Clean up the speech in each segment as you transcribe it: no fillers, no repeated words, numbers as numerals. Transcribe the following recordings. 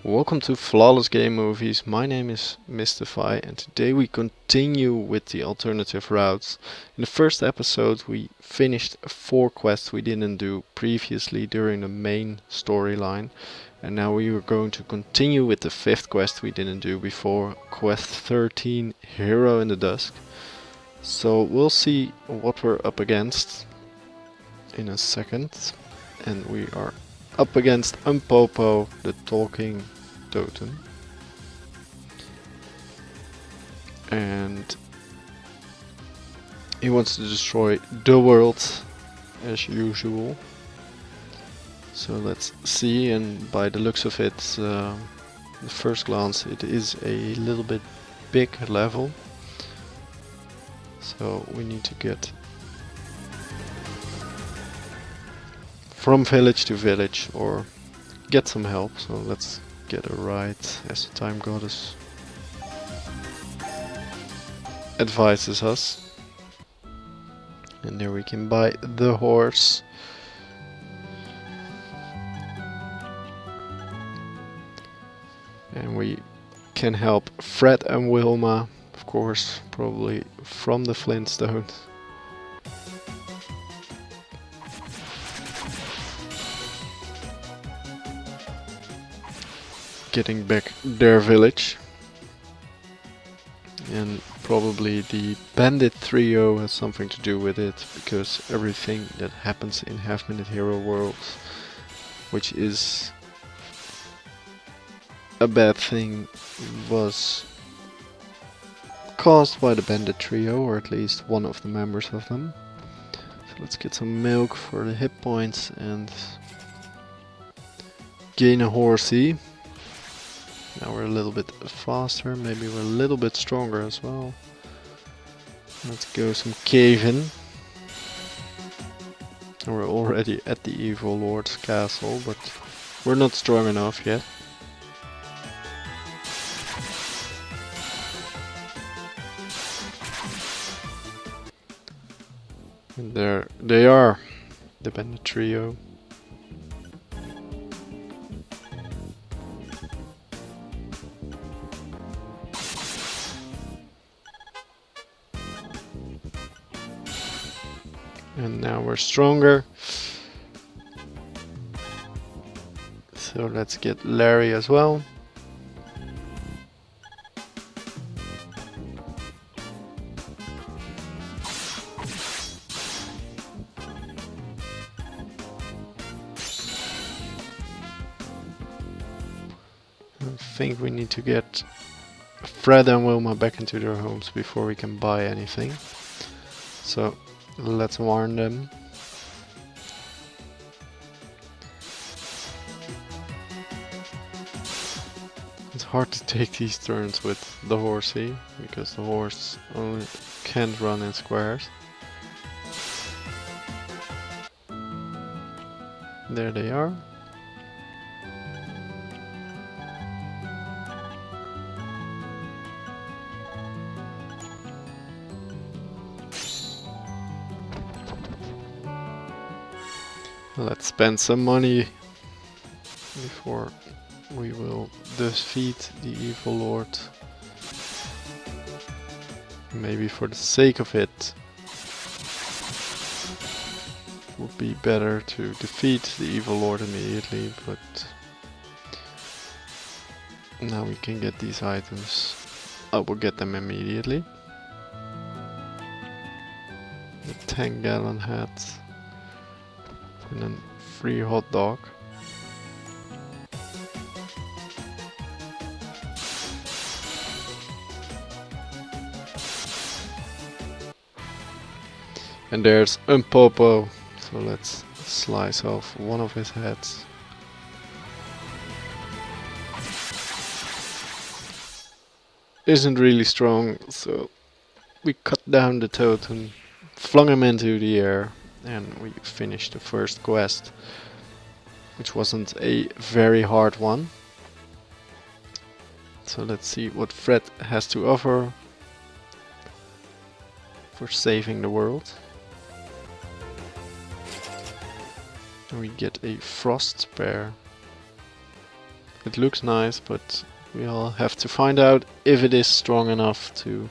Welcome to Flawless Game Movies. My name is Mystify, and today we continue with the alternative routes. In the first episode, we finished 4 quests we didn't do previously during the main storyline, and now we are going to continue with the 5th quest we didn't do before, quest 13, Hero in the Dusk. So we'll see what we're up against in a second, and we are up against Umpopo, the talking totem, and he wants to destroy the world as usual. So let's see, and by the looks of it, the first glance, it is a little bit big level, so we need to get from village to village or get some help. So let's get a ride as the time goddess advises us. And there we can buy the horse. And we can help Fred and Wilma, of course, probably from the Flintstones. Getting back their village, and probably the bandit trio has something to do with it, because everything that happens in Half Minute Hero worlds, which is a bad thing, was caused by the bandit trio, or at least one of the members of them. So let's get some milk for the hit points and gain a horsey. Now we're a little bit faster, maybe we're a little bit stronger as well. Let's go some caving. We're already at the Evil Lord's castle, but we're not strong enough yet. And there they are, the bandit trio. And now we're stronger. So let's get Larry as well. I think we need to get Fred and Wilma back into their homes before we can buy anything. So let's warn them. It's hard to take these turns with the horsey, because the horse only can't run in squares. There they are. Let's spend some money before we will defeat the Evil Lord. Maybe for the sake of it, would be better to defeat the Evil Lord immediately, but now we can get these items. I will get them immediately. The 10-gallon hat. And then free hot dog. And there's Umpopo. So let's slice off one of his heads. Isn't really strong, so we cut down the totem, flung him into the air, and we finished the first quest, which wasn't a very hard one. So let's see what Fred has to offer for saving the world. And we get a frost spear. It looks nice, but we'll have to find out if it is strong enough to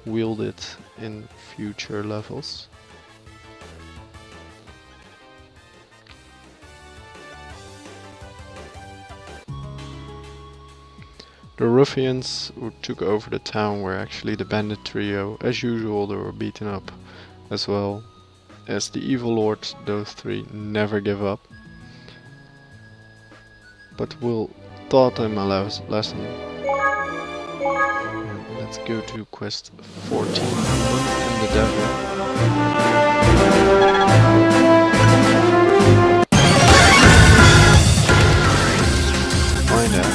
wield it in future levels. The ruffians who took over the town were actually the bandit trio. As usual, they were beaten up as well. As the evil lords, those three never give up. But we'll taught them a lesson. And let's go to quest 14 and the devil. Find out.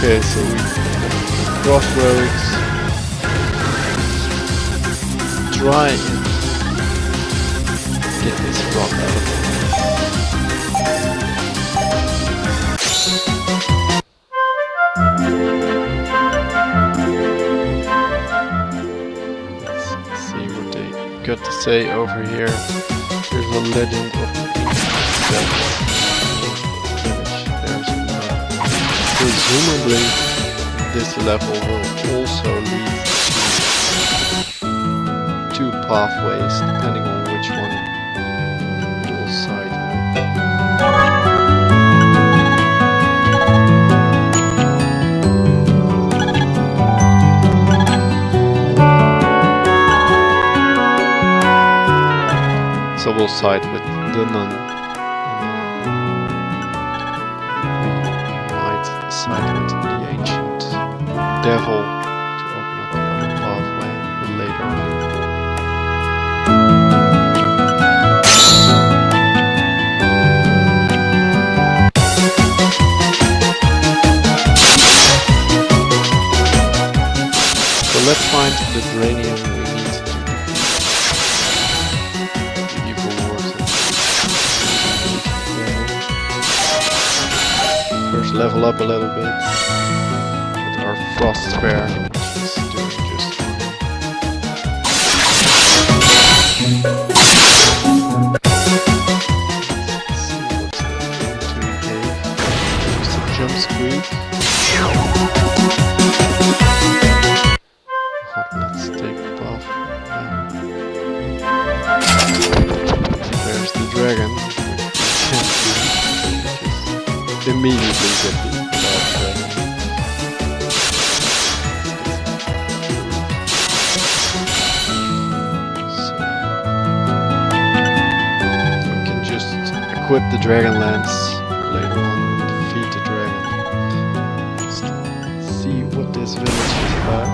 Okay, so we crossroads. Try and get this rock out of it. Let's see what they got to say over here. There's a legend of the presumably, this level will also lead to two pathways, depending on which one you'll side with. So we'll side with the nun. Side with the ancient devil to open up the other pathway later on. So let's find the vibranium we need to defeat the evil lords. First level up a little bit with our frost spare, which is doing just fine. Let's see what's going into the cave. Just a jump squeeze. Let's take the path. There's the dragon, which we can't do. Immediately get the dragon. So we can just equip the dragon lance later on and defeat the dragon. Let's see what this village is about.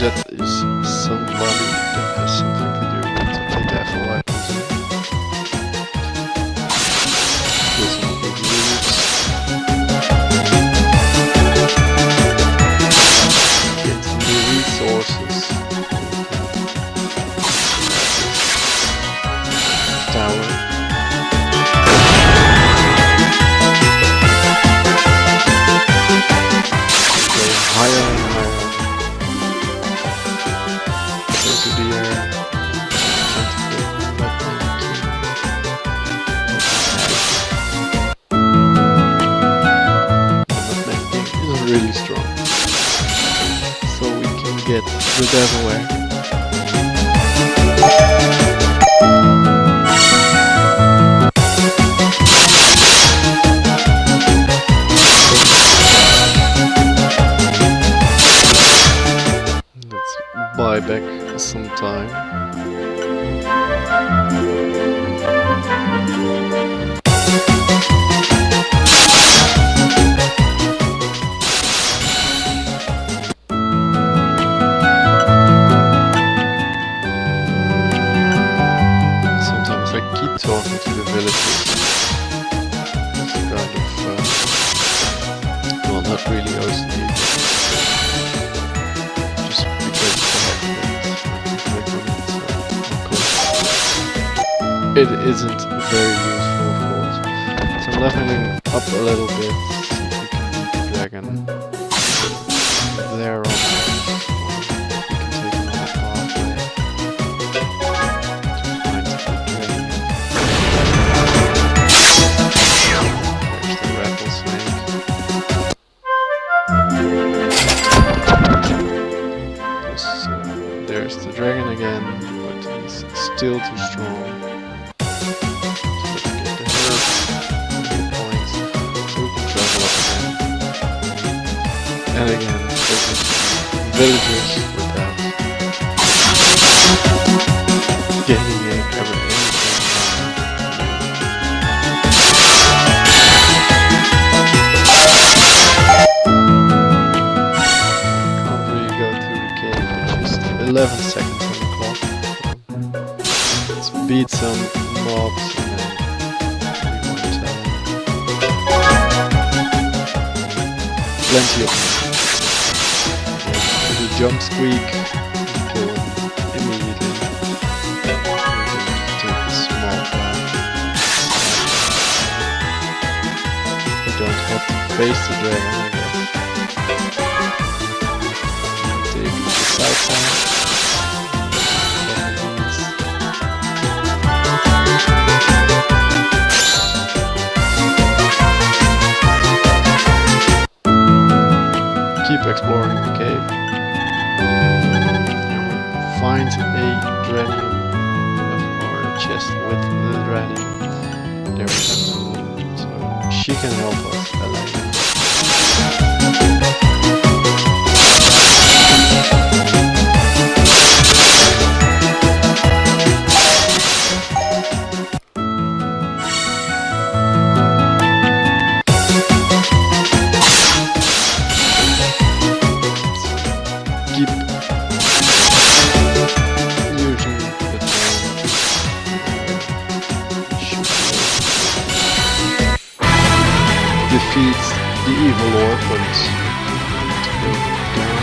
That is somebody that has something to do with the devil, I presume. There's some big leaves. Get new resources. Tower. Go higher and higher. Into the air. The nutmeg is really strong, so we can get the devil away. Let's buy back some time. Sometimes I keep talking to the villagers. not really OCD. Just because it isn't very useful, of course. So I'm leveling up a little bit. See if we can beat the dragon. There on. There's the dragon again, but he's still too strong. So let's get the herb, hit points, so we can travel up again. And again, focus villagers without gaining ever anything. Can't really go through the cave, it's just 11 seconds on the clock. Let's beat some mobs and then we want to plenty of the jump squeak, kill him immediately. We can take the small plan. We don't have to face the dragon, I guess. Take the side plan. Keep exploring the cave. Find a dranium or a chest with the dranium. There we go. So she can help us, Elena. Keep using the defeats the evil lord, but it's down.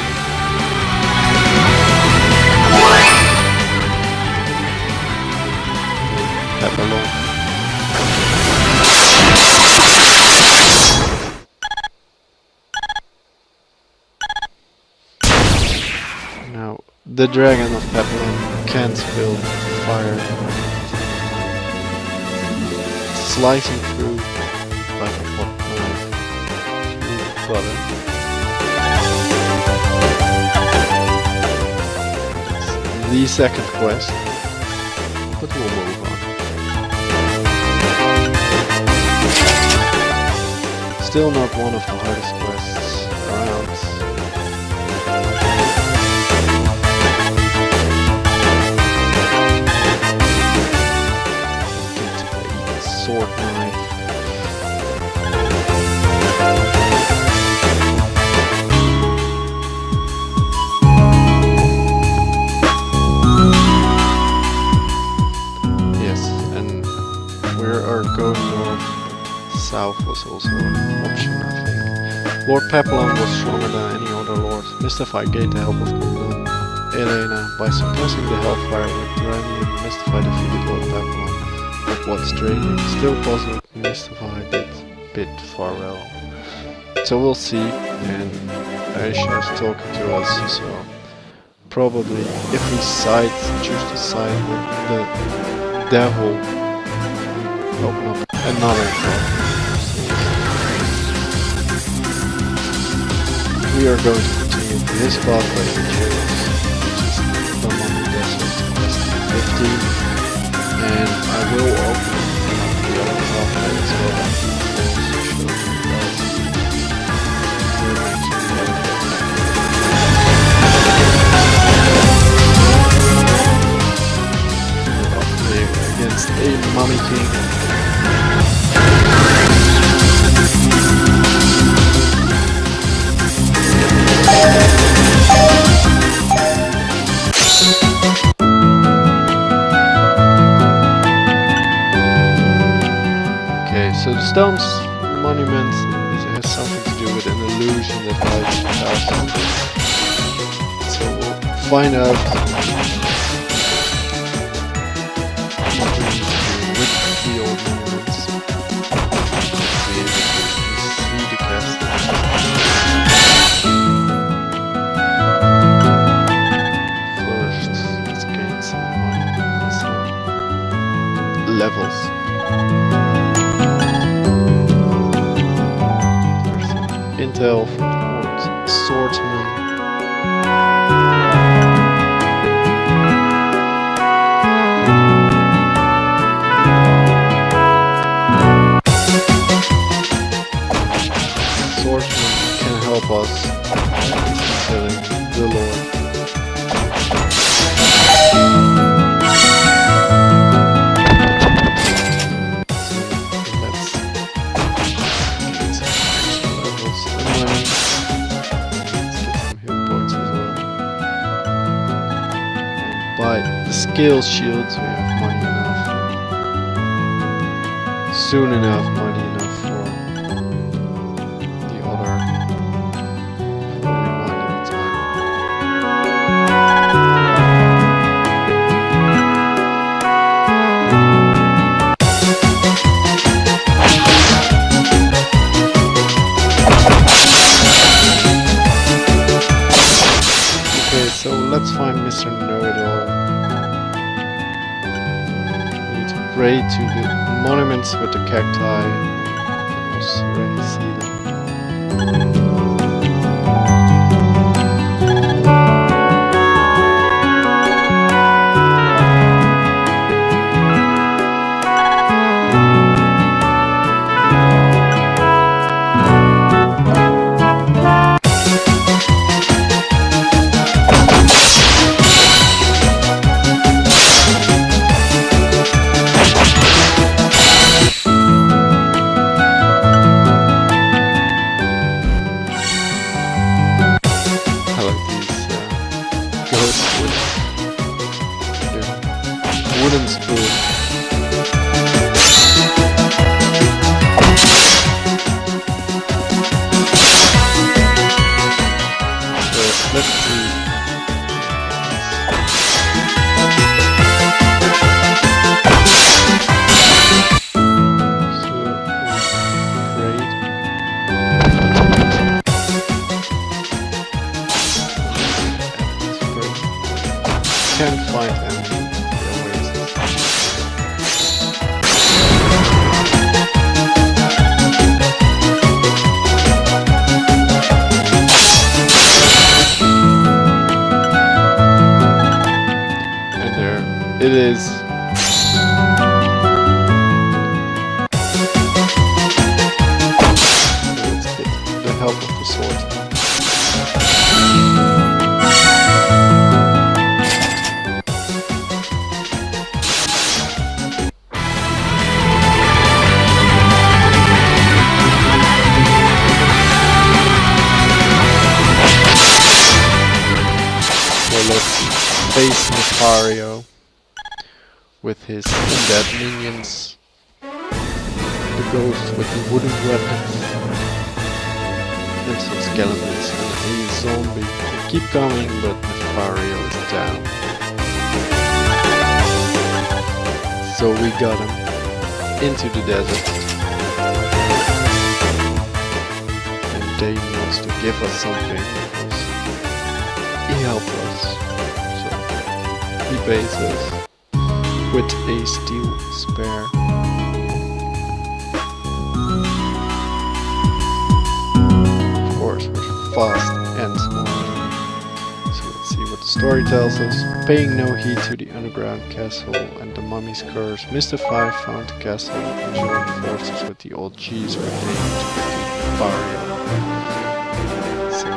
Babylon. Now, the dragon of Babylon can't build fire. Slicing through like a pot knife. Got it. It's the second quest, but we'll move on. Still not one of the hardest quests around. Sword knife. Yes, and we are going north. South was also an option, I think. Lord Papillon was stronger than any other lord. Mystify gained the help of Elena. By suppressing the hellfire with Dranium, Mystify defeated Lord Papillon. But what's draining still puzzled Mystify bit Farewell. So we'll see, and Aisha is talking to us, so probably if we choose to side with the devil, we open up another door. We are going to continue this pathway in Chaos, which is the Mummy Desert, quest 15. And I will open the other pathway as well, and also show you guys where we can go. We're up there against a Mummy King. So the stone's monument has something to do with an illusion. illusion that hides the castle. So we'll find out what we need to do with the old monuments to be able to see the castle. First, let's gain some money and some levels. Intel from the old swordsman. Swordsman can help us killing the Lord. By the skill shields we have money enough. Soon enough money enough for the other remaining time. Okay, so let's find Mr. Know-It-All. Pray to the monuments with the cacti. You can also already see them. Wooden spoon. So let's see. So great. Can't find anything. It is. So let's get the help of the sword. So let's face Nefario with his undead minions, the ghost with the wooden weapons, and some skeletons and a zombie. They keep coming, but Nefario is down. So we got him into the desert, and Dave wants to give us something because he helped us. So he pays us with a steel spear. Of course, we're fast and small. So let's see what the story tells us. Paying no heed to the underground castle and the mummy's curse, Mr. Five found the castle and joined forces with the old cheese brigade to defeat Mario. So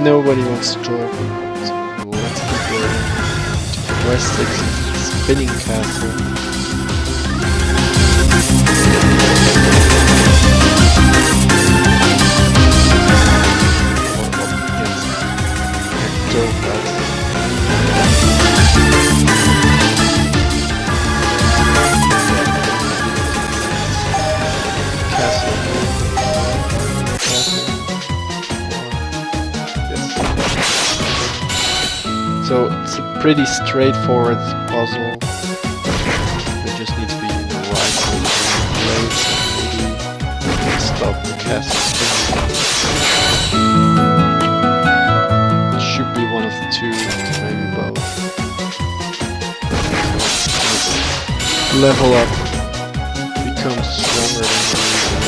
nobody wants to talk, so let's keep going to the West 6 spinning castle. So it's a pretty straightforward puzzle. We just need to be in the right place and maybe stop the castle spinning. It should be one of the two, maybe both. Level up, become stronger than usual.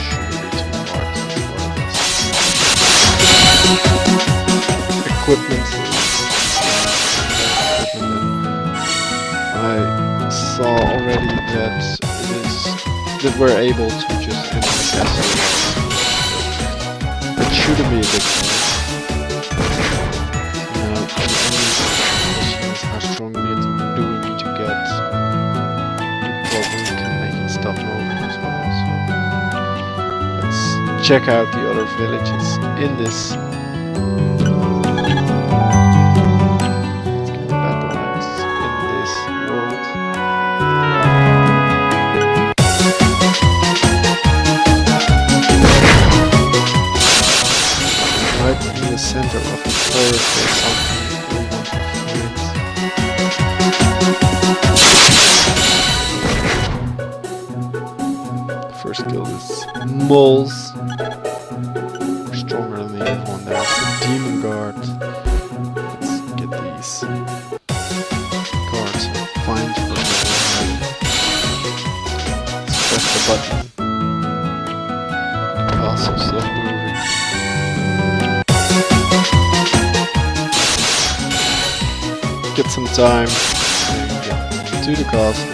Shouldn't be too hard to this. Equipment. I saw already that we're able to just enter the castle. That shouldn't be a big problem. Now, the only question is how strong do we need to get. Probably can make it stop moving as well. So let's check out the other villages in this. The center of the forest or something we want to find. First kill is moles. We're stronger than the other one. There's the demon guard. Let's get these cards and find the mole. Let's press the button. Also stop moving. Get some time and get to the castle.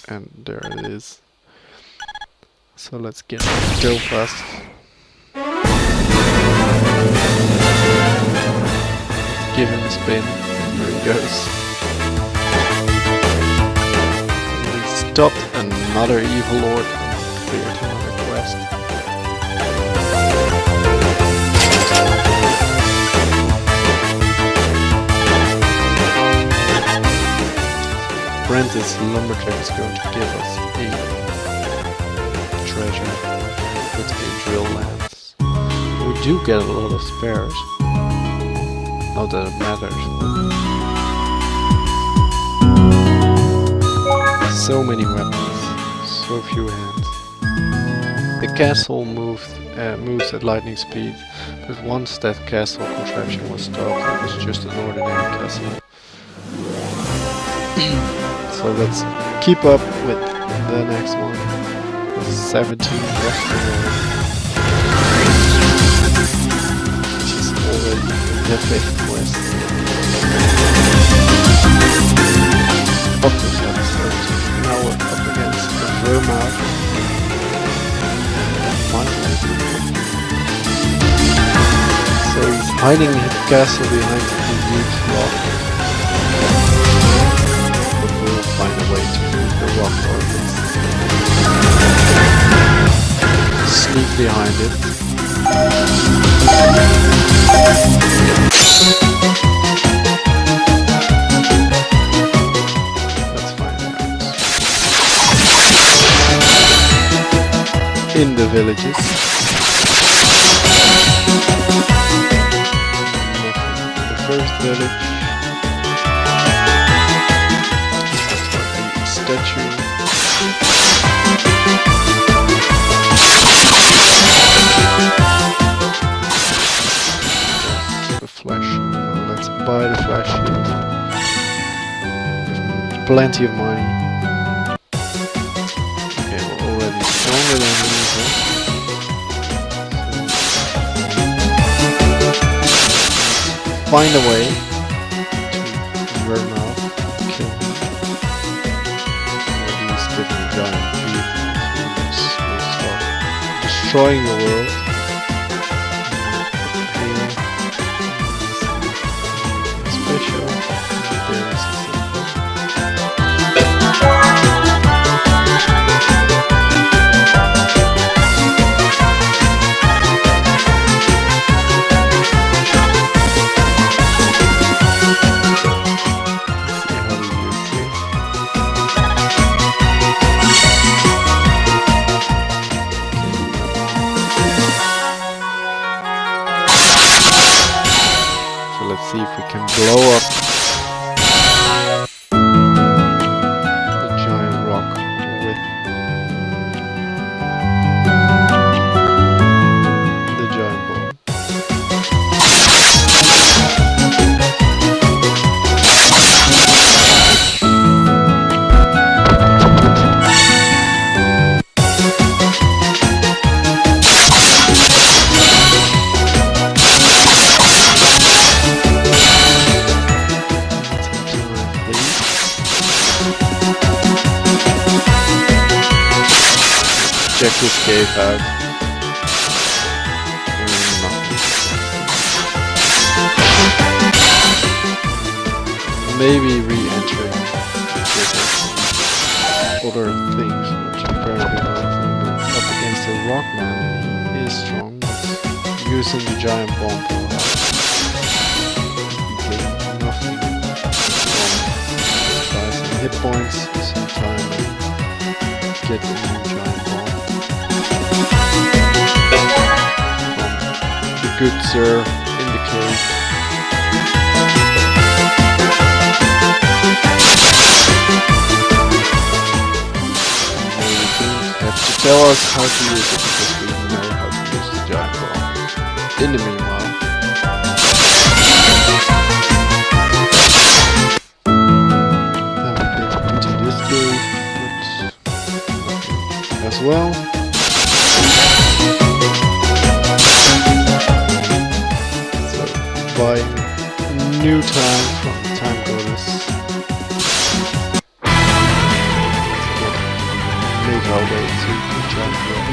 And there it is. So let's go fast. Give him a spin. There he goes. We stopped another evil lord. Cleared another quest. Apprentice Lumberjack is going to give us a treasure with a drill lance. We do get a lot of spares. Not that it matters. So many weapons, so few hands. The castle moves at lightning speed, but once that castle contraption was stopped, it was just an ordinary castle. So let's keep up with the next one. 17 Western Road. Which is already the 5th quest. Of this episode. Now we're up against the Vermouth. So he's hiding in the castle behind the huge rock. But we'll find a way to move the rock or at least sneak behind it. Let's find out. In the villages. First village. The statue. The flash. Let's buy the flash shield. Plenty of money. Okay, we're already stronger than usual. Find a way to Vermouth, kill him. Or he's given a giant beef and will start destroying the world. Special. There is blow up the giant rock with the giant bomb. Check this cave out. Nothing. Maybe re-entering other things, which apparently not. Up against the Rockman, he is strong, but using the giant bomb will help. He gained nothing from try some hit points some time and get the new giant bomb. The good sir in the cave. Have to tell us how to use it because we know how to use the giant bomb. In the meanwhile, have been into this cave, but nothing as well. Buying new time from the time goddess. Make our way to the giant rock.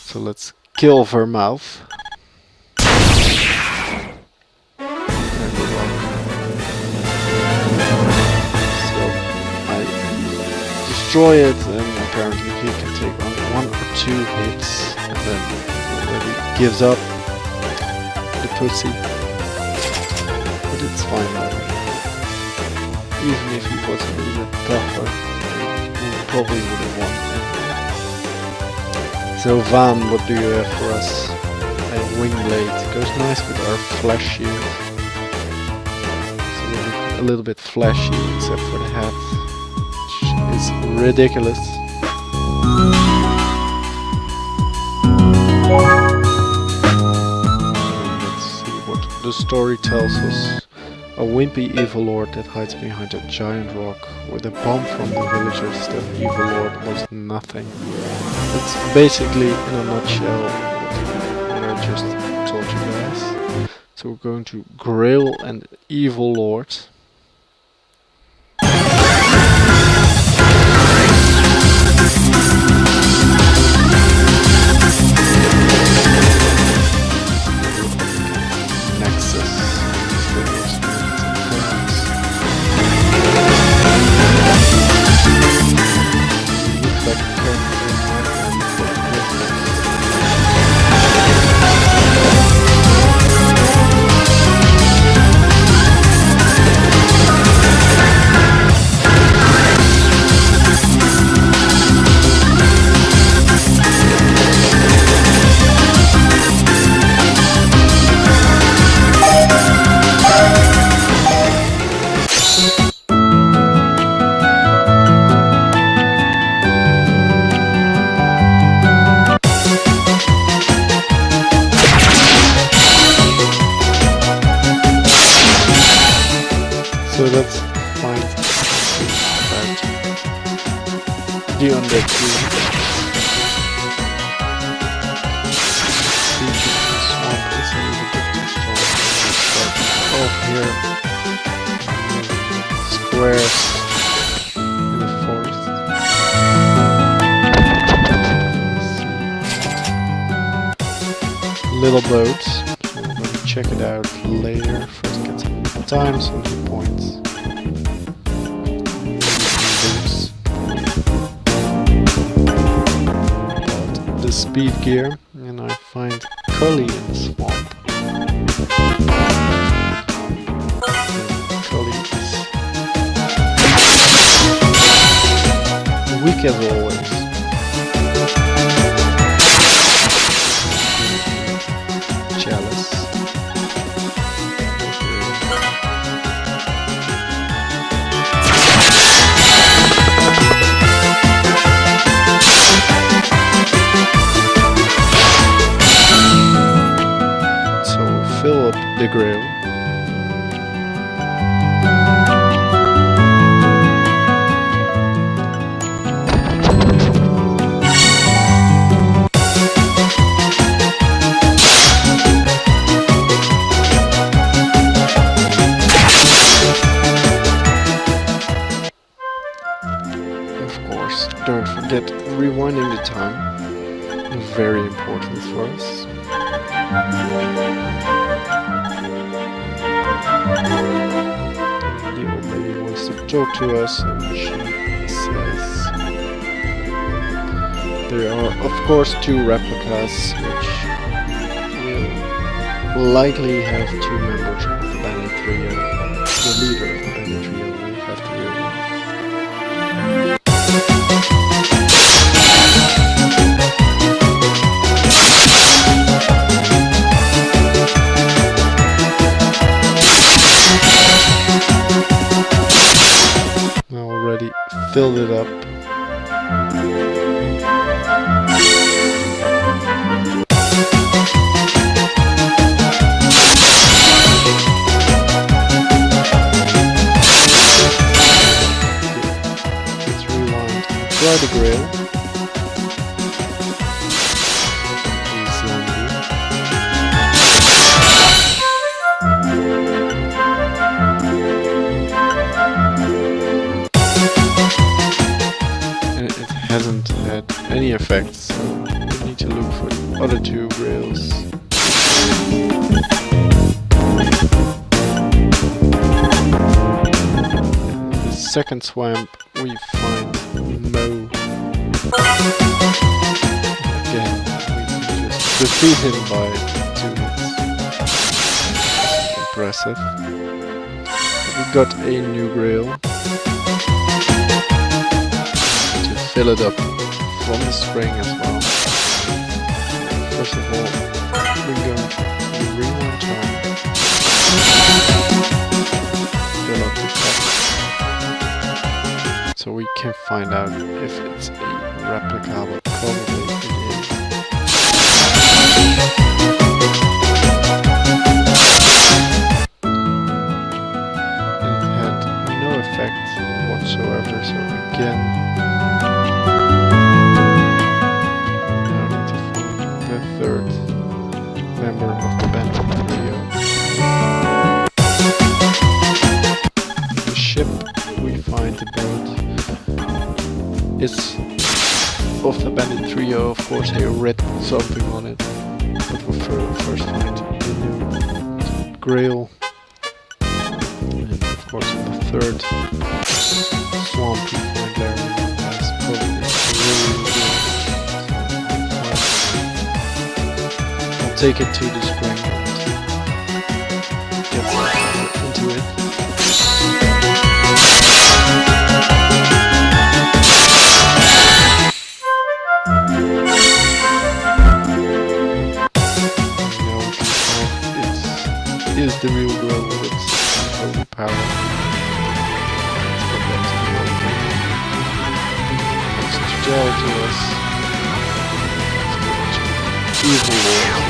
So let's kill Vermouth. So I destroy it, and apparently he can take on 1 or 2 hits and then already gives up the pussy. But it's fine by me. Even if he was a little bit tougher, we probably would have won. So Van, what do you have for us? A wing blade. Goes nice with our flash shield. It's a little bit flashy except for the hat, which is ridiculous. Let's see what the story tells us. A wimpy evil lord that hides behind a giant rock with a bomb from the villagers. That evil lord was nothing. That's basically in a nutshell what I just told you guys. So we're going to Grail and Evil Lord. So let's find something about the undead team. Siege of the swamp is a little bit too strong. But over here, squares in the forest. Little boats. We're going to check it out later. First get some time, some hit points. The speed gear, and I find Cully in the swamp. And Cully is weak as always. the grill. Don't forget rewinding the time, very important for us. The old lady wants to talk to us, and she says there are of course 2 replicas which will likely have 2 members of the bandit trio. The leader of the bandit trio will have the real one. Filled it up. Let's rewind. Try the grill. Hasn't had any effects, so we need to look for the other 2 grills. In the second swamp we find Mo. Again, we can just defeat him by 2 hits. Impressive. We got a new grill. Fill it up from the spring as well. First of all, we're going to rewind time. Fill up the cup. So we can find out if it's a replica, but probably it is. It had no effect whatsoever, so again, third member of the bandit trio. The ship, we find the boat. It's of the bandit trio, of course they read something on it. But we first find the new grail. And of course in the third swamp we find Larry. That's probably really good. Take it to the spring and get into it. Now we can find it is the real girl with its holy power. It's to tell to us evil lord.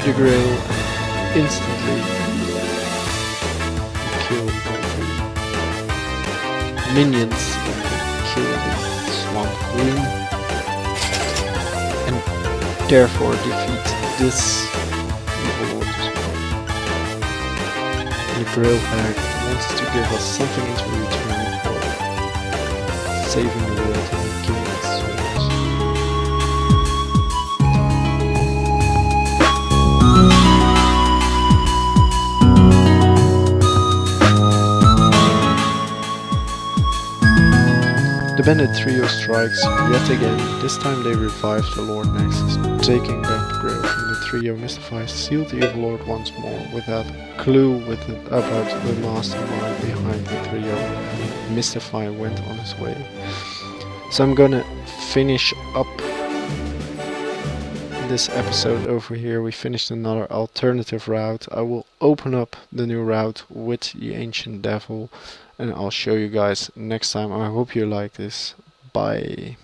The grill instantly kill all the minions, kill the swamp queen, and therefore defeat this evil lord as well. The grill bag wants to give us something into return for saving the world and giving us swords. The bandit trio strikes yet again. This time they revive the Lord Nexus, taking back the grail from the trio. Mystify sealed the evil Lord once more without a clue about the mastermind behind the trio. Mystify went on his way. So I'm gonna finish up this episode over here. We finished another alternative route. I will open up the new route with the Ancient Devil, and I'll show you guys next time. I hope you like this. Bye.